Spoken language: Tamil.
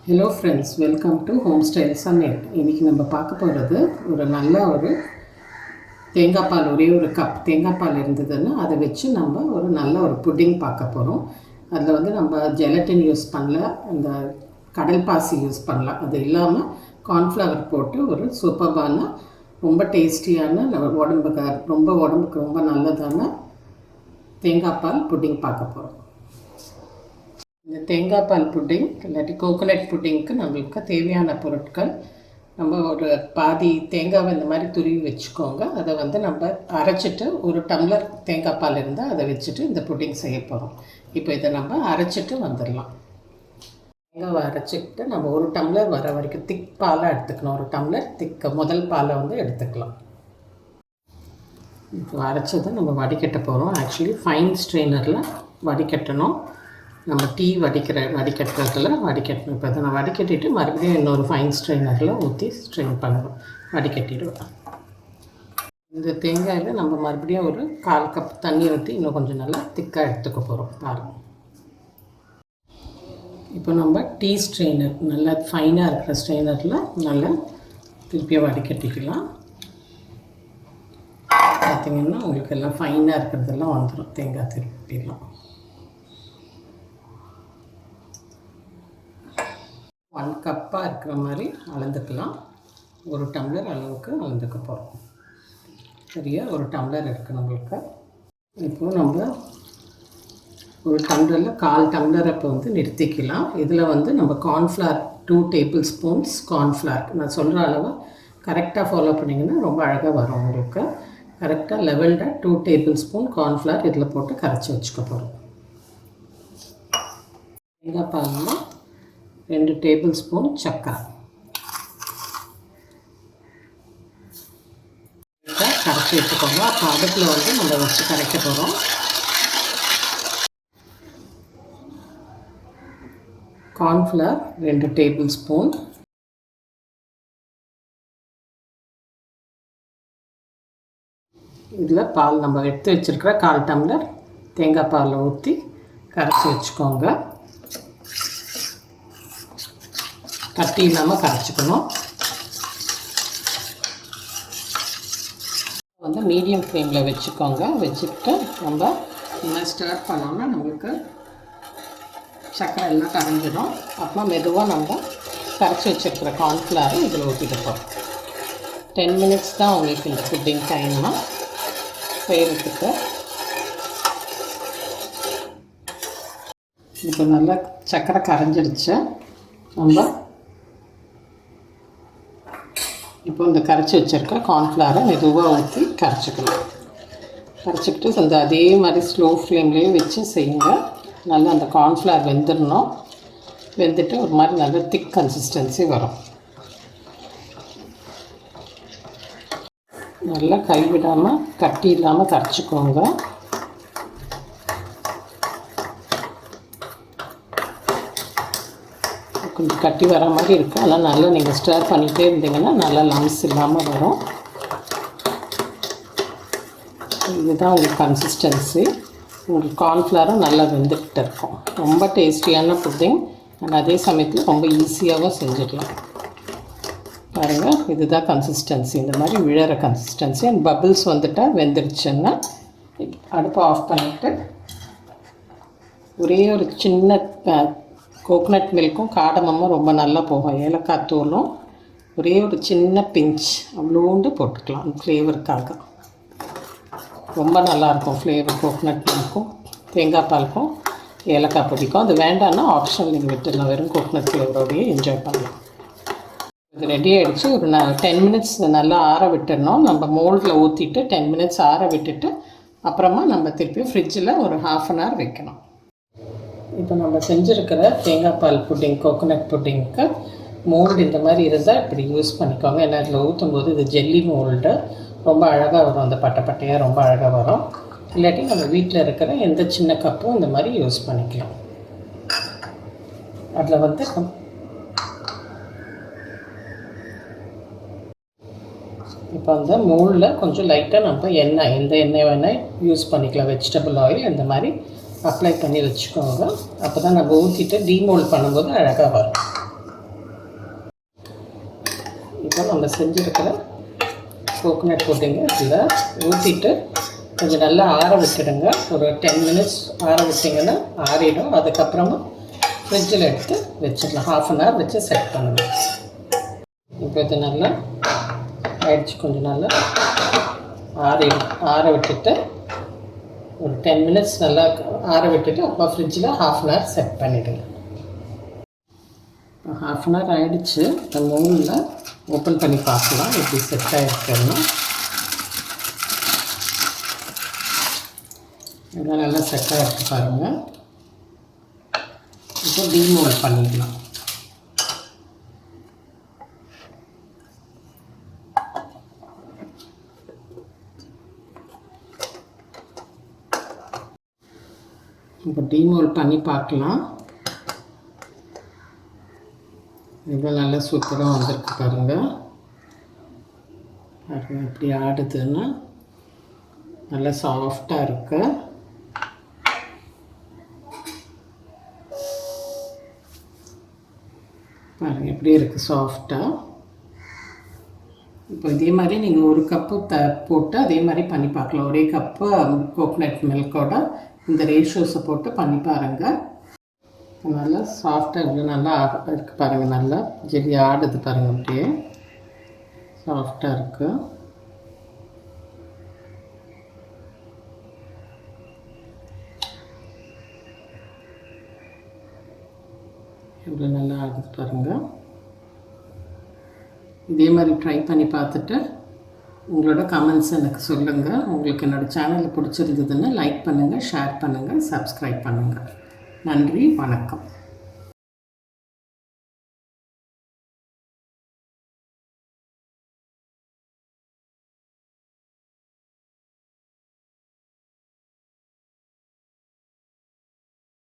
Hello friends, welcome to home style சமையல். இன்றைக்கி நம்ம பார்க்க போகிறது ஒரு தேங்காய் பால், ஒரே ஒரு கப் தேங்காய் பால் இருந்ததுன்னா அதை வச்சு நம்ம ஒரு புட்டிங் பார்க்க போகிறோம். அதில் நம்ம ஜெலட்டின் யூஸ் பண்ணல, இந்த கடல் பாசி யூஸ் பண்ணலாம். அது இல்லாமல் கார்ன்ஃப்ளவர் போட்டு ஒரு சூப்பர்பான ரொம்ப டேஸ்டியான உடம்புக்கு ரொம்ப நல்லதான தேங்காய் பால் புட்டிங் பார்க்க போகிறோம். இந்த தேங்காய் பால் புட்டிங் இல்லாட்டி கோகோனட் புட்டிங்க்கு நம்மளுக்கு தேவையான பொருட்கள், நம்ம ஒரு பாதி தேங்காவை இந்த மாதிரி துருவி வச்சுக்கோங்க. அதை நம்ம அரைச்சிட்டு, ஒரு டம்ளர் தேங்காய் பால் இருந்தால் அதை வச்சுட்டு இந்த புட்டிங் செய்ய போகிறோம். இப்போ இதை நம்ம அரைச்சிட்டு வந்துடலாம். தேங்காவை அரைச்சிக்கிட்டு நம்ம ஒரு டம்ளர் வர வரைக்கும் திக் பாலாக எடுத்துக்கணும். ஒரு டம்ளர் முதல் பாலை எடுத்துக்கலாம். இப்போ அரைச்சதை நம்ம வடிகட்ட போகிறோம். ஆக்சுவலி ஃபைன் ஸ்ட்ரெயினரில் வடிகட்டணும். நம்ம டீ வடிகட்டுறதுல வடிகட்டணும். இப்போ அதை நான் வடிகட்டிட்டு மறுபடியும் இன்னொரு ஃபைன் ஸ்ட்ரெயினரில் ஊற்றி ஸ்ட்ரெயின் பண்ணணும், வடிகட்டிடுவேன். இந்த தேங்காயில் நம்ம மறுபடியும் ஒரு 1/4 கப் தண்ணி ஊற்றி இன்னும் கொஞ்சம் நல்லா திக்காக எடுத்துக்க போகிறோம். பாருங்கள், இப்போ நம்ம டீ ஸ்ட்ரெயினர், நல்லா ஃபைனாக இருக்கிற ஸ்ட்ரெயினரில் நல்லா திருப்பியாக வடிகட்டிக்கலாம். பார்த்திங்கன்னா உங்களுக்கு எல்லாம் ஃபைனாக இருக்கிறதெல்லாம் வந்துடும். தேங்காய் திருப்பிடலாம். 1 கப்பாக இருக்கிற மாதிரி அளந்துக்கலாம். ஒரு டம்ளர் அளவுக்கு அளந்துக்க போகிறோம். சரியா, ஒரு டம்ளர் இருக்குது நம்மளுக்கு. இப்போது நம்ம ஒரு டம்ளரில் 1/4 டம்ளரை இப்போ நிறுத்திக்கலாம். இதில் நம்ம கார்ன்ஃப்ளவர் 2 டேபிள் ஸ்பூன்ஸ் கார்ன்ஃப்ளவர், நான் சொல்கிற அளவு கரெக்டாக ஃபாலோ பண்ணிங்கன்னா ரொம்ப அழகாக வரும் உங்களுக்கு. கரெக்டாக லெவல்டாக 2 டேபிள் ஸ்பூன் கார்ன்ஃப்ளவர் இதில் போட்டு கரைச்சி வச்சுக்க போகிறோம். தேங்காய் பாலில் 2 டேபிள் ஸ்பூன் சர்க்கரை கரைச்சி வச்சுக்கோங்க. அப்போ அடுப்பில் நம்ம வச்சு கரைக்க போகிறோம். கார்ன்ஃப்ளவர் 2 டேபிள் ஸ்பூன், இதில் பால் நம்ம எடுத்து வச்சுருக்கிற 1/4 டம்ளர் தேங்காய் பாலை ஊற்றி கரைச்சி வச்சுக்கோங்க. கட்டி இல்லாமல் கரைச்சிக்கணும். மீடியம் ஃப்ளேமில் வச்சுக்கோங்க. வச்சுக்கிட்டு நம்ம இன்னும் ஸ்டார்ட் பண்ணோம்னா நம்மளுக்கு சர்க்கரை எல்லாம் கரைஞ்சிடும். அப்புறமா மெதுவாக நம்ம கரைச்சி வச்சுருக்கிற கார்ன்ஃப்ளவரை இதில் ஊற்றிட்டுப்போம். 10 மினிட்ஸ் தான் உங்களுக்கு இந்த புட்டிங் டைம்னா செய்கிறதுக்கு. இப்போ நல்லா சர்க்கரை கரைஞ்சிடுச்சு. நம்ம இப்போ இந்த கரைச்சி வச்சுருக்க கார்ன்ஃப்ளவரை மெதுவாக ஊற்றி கரைச்சிக்கிட்டு அதே மாதிரி ஸ்லோ ஃப்ளேம்லேயே வச்சு செய்யுங்க. நல்லா அந்த கார்ன்ஃப்ளவர் வெந்துடணும். வெந்துட்டு ஒரு மாதிரி நல்ல திக் கன்சிஸ்டன்சி வரும். நல்லா கைவிடாமல் கட்டி இல்லாமல் கரைச்சிக்கோங்க. கொஞ்சம் கட்டி வர மாதிரி இருக்கும். அதனால் நல்லா நீங்கள் ஸ்டர் பண்ணிகிட்டே இருந்தீங்கன்னா நல்லா லம்ஸ் இல்லாமல் வரும். இதுதான் உங்களுக்கு கன்சிஸ்டன்சி. உங்களுக்கு கார்ன்ஃப்ளவரும் நல்லா வெந்துக்கிட்டு இருக்கும். ரொம்ப டேஸ்டியான புட்டிங் அண்ட் அதே சமயத்தில் ரொம்ப ஈஸியாகவும் செஞ்சிடலாம். பாருங்கள், இதுதான் கன்சிஸ்டன்சி. இந்த மாதிரி விழற கன்சிஸ்டன்சி. அண்ட் பபிள்ஸ் வந்துட்டால் வெந்துடுச்சுன்னா அடுப்பை ஆஃப் பண்ணிவிட்டு ஒரே ஒரு சின்ன கோகோனட் மில்க்கும் காடமமும் ரொம்ப நல்லா போகும். ஏலக்காய் தூளும் ஒரே ஒரு சின்ன பிஞ்ச் அவ்வளோண்டு போட்டுக்கலாம் ஃப்ளேவருக்காக. ரொம்ப நல்லாயிருக்கும் ஃப்ளேவர். கோகோனட் மில்க்கும் தேங்காய் பாலுக்கும் ஏலக்காய் பிடிக்கும். அது வேண்டாம்னா ஆப்ஷனல், நீங்கள் விட்டுடலாம். வெறும் கோகோனட் ஃப்ளேவரோடையே என்ஜாய் பண்ணலாம். இது ரெடி ஆகிடுச்சு. ஒரு 10 மினிட்ஸ் நல்லா ஆற விட்டுடணும். நம்ம மோல்டில் ஊற்றிட்டு 10 மினிட்ஸ் ஆற விட்டுட்டு அப்புறமா நம்ம திருப்பி ஃப்ரிட்ஜில் ஒரு 1/2 அன் ஹவர் வைக்கணும். இப்போ நம்ம செஞ்சுருக்கிற தேங்காய் பால் புட்டிங், கோகோனட் புட்டிங்க்கு மோல்டு இந்த மாதிரி இருந்தால் இப்படி யூஸ் பண்ணிக்கோங்க. ஏன்னா இதில் ஊற்றும் போது இது ஜெல்லி மோல்டு ரொம்ப அழகாக வரும். அந்த பட்டையாக ரொம்ப அழகாக வரும். இல்லாட்டி நம்ம வீட்டில் இருக்கிற எந்த சின்ன கப்பும் இந்த மாதிரி யூஸ் பண்ணிக்கலாம். அதில் இப்போ அந்த மோல்டில் கொஞ்சம் லைட்டாக நம்ம எந்த எண்ணெய் வேணால் யூஸ் பண்ணிக்கலாம். வெஜிடபிள் ஆயில் இந்த மாதிரி அப்ளை பண்ணி வச்சுக்கோங்க. அப்போ தான் நம்ம ஊற்றிட்டு டீமோல்ட் பண்ணும்போது அழகாக வரும். இப்போ நம்ம செஞ்சுருக்கிற கோகோனட் புட்டிங்கை இதில் ஊற்றிட்டு கொஞ்சம் நல்லா ஆற விட்டுடுங்க. ஒரு 10 மினிட்ஸ் ஆற விட்டிங்கன்னா ஆறிடும். அதுக்கப்புறமா ஃப்ரிட்ஜில் எடுத்து வச்சிடலாம். 1/2 hour வச்சு செட் பண்ணணும். இப்போ இது நல்லா ஆயிடுச்சு. கொஞ்சம் நல்லா ஆற விட்டுட்டு ஒரு 10 மினிட்ஸ் நல்லா ஆற விட்டுட்டு அப்புறம் ஃப்ரிட்ஜில் 1/2 hour செட் பண்ணிவிடுங்க. 1/2 hour ஆகிடுச்சு. இந்த மூணில் ஓப்பன் பண்ணி பார்க்கலாம் எப்படி செட் ஆகிருக்குன்னு. இதெல்லாம் நல்லா செட் ஆகிருக்கு பாருங்கள். இப்போ டீமோல்ட் பண்ணிடலாம். இப்போ டீமோல்ட் பண்ணி பார்க்கலாம். இதெல்லாம் நல்லா சூப்பராக வந்திருக்கு பாருங்கள். பாருங்கள் எப்படி ஆடுதுன்னா நல்லா சாஃப்டாக இருக்கு. பாருங்கள் எப்படி இருக்குது சாஃப்டாக. இப்போ இதே மாதிரி நீங்கள் ஒரு கப்பு போட்டு அதே மாதிரி பண்ணி பார்க்கலாம். ஒரே கப்பு கோகோனட் மில்கோட இந்த ரேஷியோஸை போட்டு பண்ணி பாருங்கள். நல்லா சாஃப்டாக இவ்வளோ நல்லா இருக்குது பாருங்கள். நல்லா ஜெல்லி ஆடுது பாருங்கள். அப்படியே சாஃப்டாக இருக்குது. இவ்வளோ நல்லா ஆடுது பாருங்கள். இதே மாதிரி ட்ரை பண்ணி பார்த்துட்டு உங்களோட கமெண்ட்ஸ் எனக்கு சொல்லுங்கள். உங்களுக்கு என்னோடய சேனலில் பிடிச்சிருந்ததுன்னு லைக் பண்ணுங்கள், ஷேர் பண்ணுங்கள், சப்ஸ்கிரைப் பண்ணுங்கள். நன்றி, வணக்கம்.